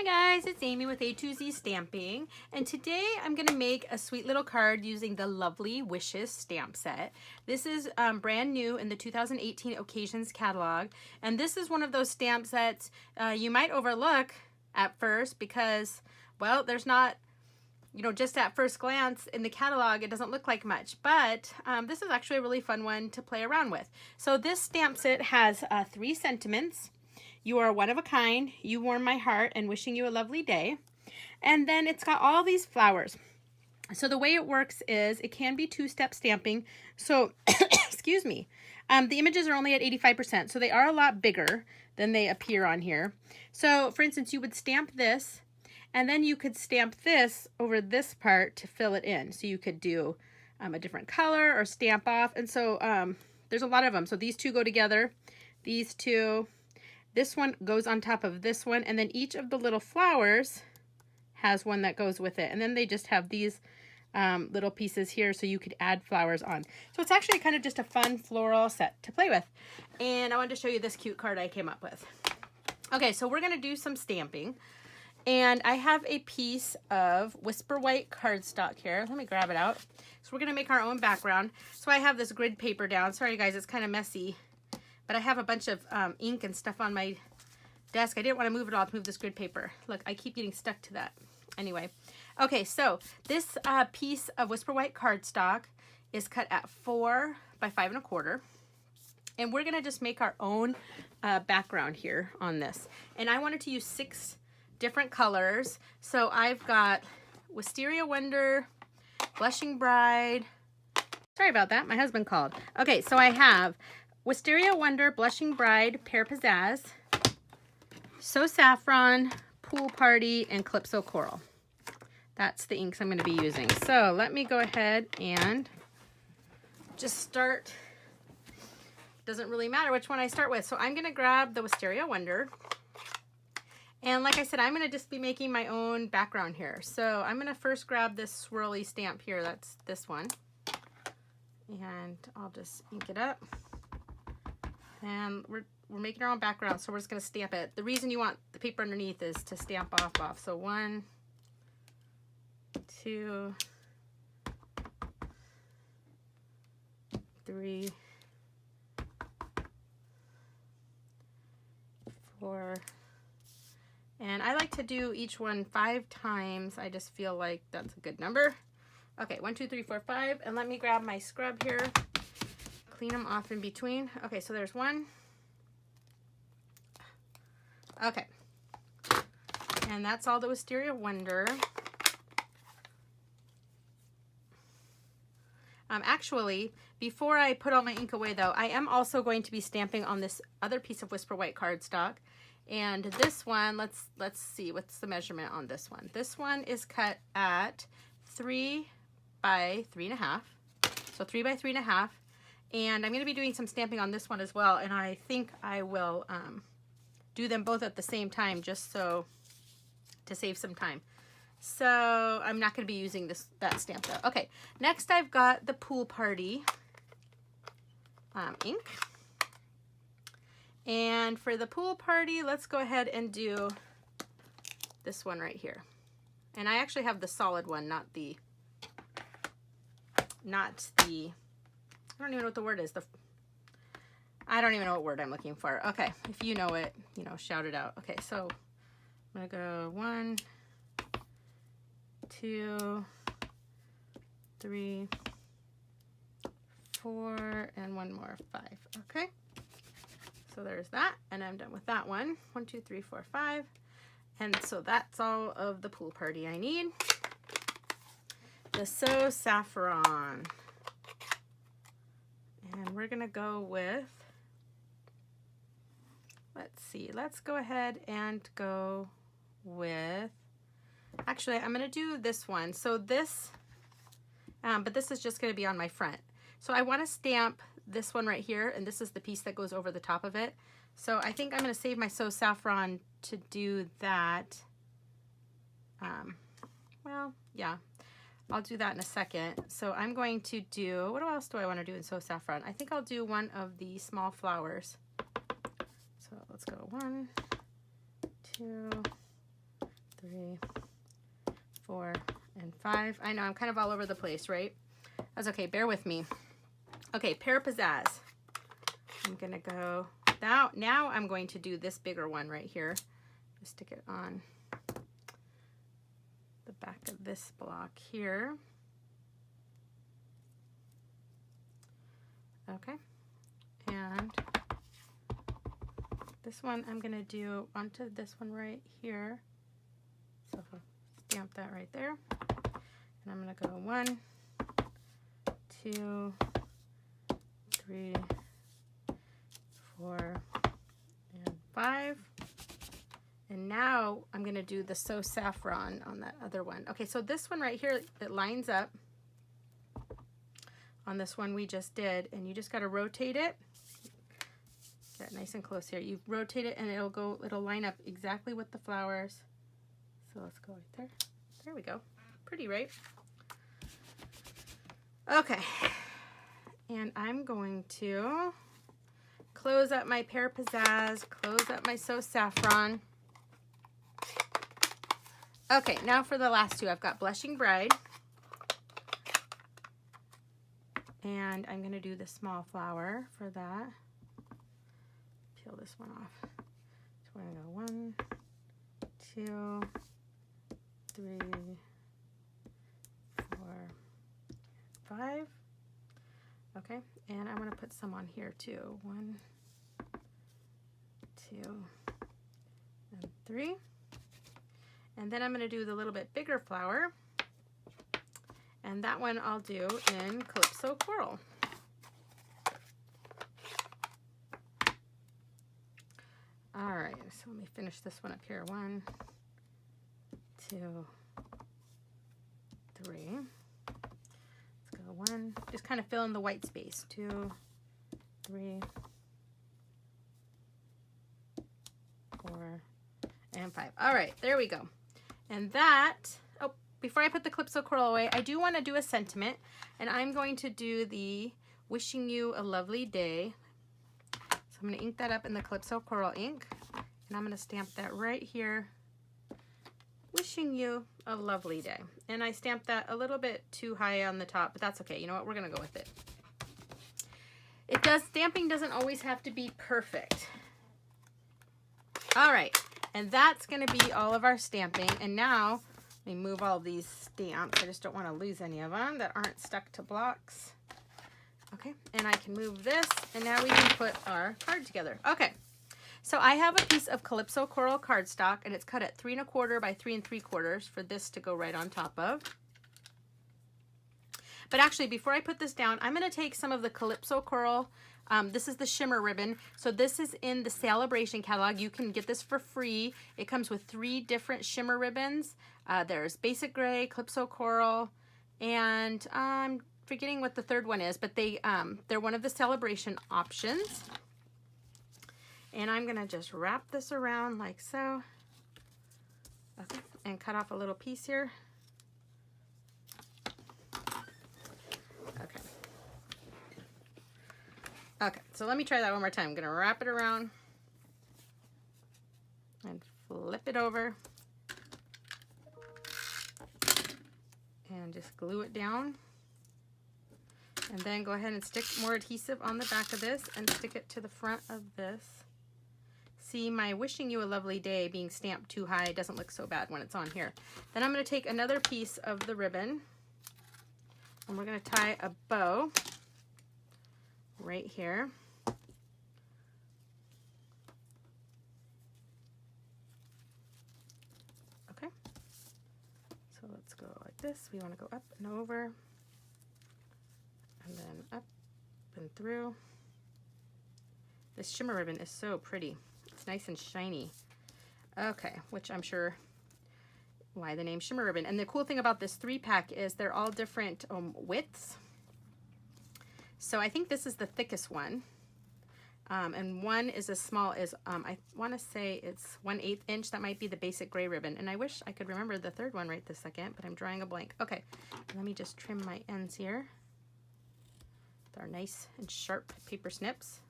Hi guys, it's Amy with A2Z Stamping, and today I'm going to make a sweet little card using the lovely Wishes stamp set. This is brand new in the 2018 Occasions catalog, and this is one of those stamp sets you might overlook at first because, well, there's not, just at first glance in the catalog, it doesn't look like much, but this is actually a really fun one to play around with. So this stamp set has 3 sentiments. You are one of a kind, you warm my heart, and wishing you a lovely day. And then it's got all these flowers. So the way it works is it can be 2-step stamping. So, excuse me, the images are only at 85%, so they are a lot bigger than they appear on here. So for instance, you would stamp this, and then you could stamp this over this part to fill it in. So you could do a different color or stamp off. And so there's a lot of them. So these two go together, these two. This one goes on top of this one, and then each of the little flowers has one that goes with it. And then they just have these little pieces here so you could add flowers on. So it's actually kind of just a fun floral set to play with. And I wanted to show you this cute card I came up with. Okay, so we're going to do some stamping. And I have a piece of Whisper White cardstock here. Let me grab it out. So we're going to make our own background. So I have this grid paper down. Sorry guys, it's kind of messy. But I have a bunch of ink and stuff on my desk. I didn't want to move it all to move this grid paper. Look, I keep getting stuck to that. Anyway, okay, so this piece of Whisper White cardstock is cut at 4 by 5 1/4. And we're going to just make our own background here on this. And I wanted to use 6 different colors. So I've got Wisteria Wonder, Blushing Bride. Sorry about that, my husband called. Okay, so I have Wisteria Wonder, Blushing Bride, Pear Pizzazz, So Saffron, Pool Party, and Calypso Coral. That's the inks I'm going to be using. So let me go ahead and just start. Doesn't really matter which one I start with. So I'm going to grab the Wisteria Wonder. And like I said, I'm going to just be making my own background here. So I'm going to first grab this swirly stamp here. That's this one. And I'll just ink it up. And we're making our own background, so we're just going to stamp it. The reason you want the paper underneath is to stamp off. So 1, 2, 3, 4. And I like to do each one 5 times. I just feel like that's a good number. Okay, 1, 2, 3, 4, 5. And let me grab my scrub here. Clean them off in between. Okay, so there's 1. Okay. And that's all the Wisteria Wonder. Actually, before I put all my ink away though, I am also going to be stamping on this other piece of Whisper White cardstock. And this one, let's see, what's the measurement on this one? This one is cut at 3 by 3 1/2. So 3 by 3 1/2. And I'm going to be doing some stamping on this one as well, and I think I will do them both at the same time just so to save some time. So I'm not going to be using that stamp though. Okay, next I've got the Pool Party ink. And for the Pool Party, let's go ahead and do this one right here. And I actually have the solid one, not the I don't even know what the word is. I don't even know what word I'm looking for. Okay, if you know it, shout it out. Okay, so I'm gonna go 1, 2, 3, 4, and 1 more, 5. Okay, so there's that, and I'm done with that one. 1, 2, 3, 4, 5. And so that's all of the Pool Party I need. The So Saffron. And we're gonna go with, let's see, let's go ahead and go with, actually I'm gonna do this one. So this, but this is just gonna be on my front. So I wanna stamp this one right here, and this is the piece that goes over the top of it. So I think I'm gonna save my So Saffron to do that. Well, yeah. I'll do that in a second. So I'm going to do, what else do I want to do in So Saffron? I think I'll do one of the small flowers. So let's go 1, 2, 5. I know, I'm kind of all over the place, right? That's okay, bear with me. Okay, Pear Pizzazz. I'm gonna go, now I'm going to do this bigger one right here. Just stick it on the back of this block here. Okay, and this one I'm gonna do onto this one right here. So stamp that right there. And I'm gonna go 1, 2, 3, 4, and 5. And now I'm gonna do the So Saffron on that other one. Okay, so this one right here, it lines up on this one we just did, and you just gotta rotate it. Get nice and close here. You rotate it and it'll line up exactly with the flowers. So let's go right there. There we go. Pretty, right? Okay. And I'm going to close up my Pear Pizzazz, close up my So Saffron. Okay, now for the last two, I've got Blushing Bride. And I'm going to do the small flower for that. Peel this one off. So we're going to go 1, 2, 3, 4, 5. Okay, and I'm going to put some on here too. 1, 2, and 3. And then I'm going to do the little bit bigger flower. And that one I'll do in Calypso Coral. All right, so let me finish this one up here. 1, 2, 3. Let's go 1. Just kind of fill in the white space. 2, 3, 4, and 5. All right, there we go. And that, oh, before I put the Calypso Coral away, I do want to do a sentiment, and I'm going to do the Wishing You a Lovely Day. So I'm going to ink that up in the Calypso Coral ink, and I'm going to stamp that right here. Wishing you a lovely day. And I stamped that a little bit too high on the top, but that's okay. You know what? We're going to go with it. Stamping doesn't always have to be perfect. All right. And that's going to be all of our stamping. And now, let me move all of these stamps. I just don't want to lose any of them that aren't stuck to blocks. Okay, and I can move this, and now we can put our card together. Okay, so I have a piece of Calypso Coral cardstock, and it's cut at 3 1/4 by 3 3/4 for this to go right on top of. But actually, before I put this down, I'm going to take some of the Calypso Coral. This is the shimmer ribbon. So this is in the Celebration catalog. You can get this for free. It comes with 3 different shimmer ribbons. There's Basic Gray, Calypso Coral, and I'm forgetting what the third one is, but they're one of the Celebration options. And I'm going to just wrap this around like so. Okay, and cut off a little piece here. Okay, so let me try that one more time. I'm going to wrap it around and flip it over and just glue it down. And then go ahead and stick more adhesive on the back of this and stick it to the front of this. See, my Wishing You a Lovely Day being stamped too high doesn't look so bad when it's on here. Then I'm going to take another piece of the ribbon and we're going to tie a bow right here. Okay, so let's go like this. We want to go up and over and then up and through. This shimmer ribbon is so pretty. It's nice and shiny. Okay, which I'm sure why the name shimmer ribbon. And the cool thing about this 3-pack is they're all different widths. So I think this is the thickest one, and one is as small as, I want to say it's 1/8 inch. That might be the Basic Gray ribbon, and I wish I could remember the third one right this second, but I'm drawing a blank. Okay, let me just trim my ends here with our nice and sharp paper snips.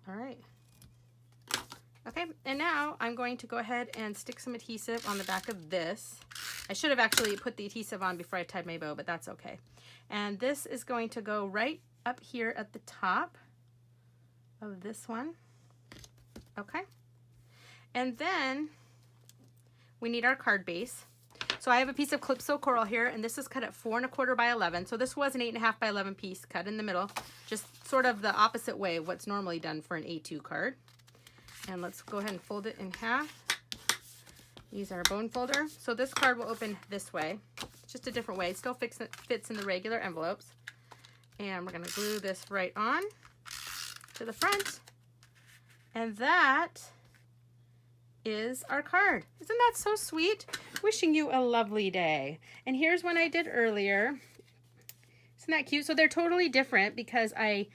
All right. Okay, and now I'm going to go ahead and stick some adhesive on the back of this. I should have actually put the adhesive on before I tied my bow, but that's okay. And this is going to go right up here at the top of this one. Okay, and then we need our card base. So I have a piece of Calypso Coral here, and this is cut at 4 1/4 by 11. So this was an 8 1/2 by 11 piece cut in the middle, just sort of the opposite way of what's normally done for an A2 card. And let's go ahead and fold it in half. Use our bone folder. So this card will open this way. It's just a different way. It still fits in the regular envelopes. And we're going to glue this right on to the front. And that is our card. Isn't that so sweet? Wishing you a lovely day. And here's one I did earlier. Isn't that cute? So they're totally different because I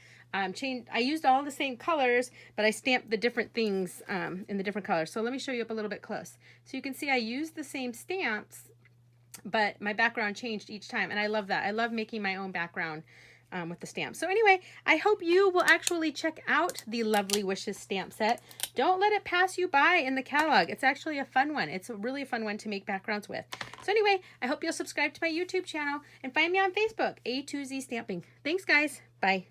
used all the same colors, but I stamped the different things in the different colors. So let me show you up a little bit close. So you can see I used the same stamps, but my background changed each time. And I love that. I love making my own background with the stamps. So anyway, I hope you will actually check out the Lovely Wishes stamp set. Don't let it pass you by in the catalog. It's actually a fun one. It's a really fun one to make backgrounds with. So anyway, I hope you'll subscribe to my YouTube channel and find me on Facebook, A2Z Stamping. Thanks, guys. Bye.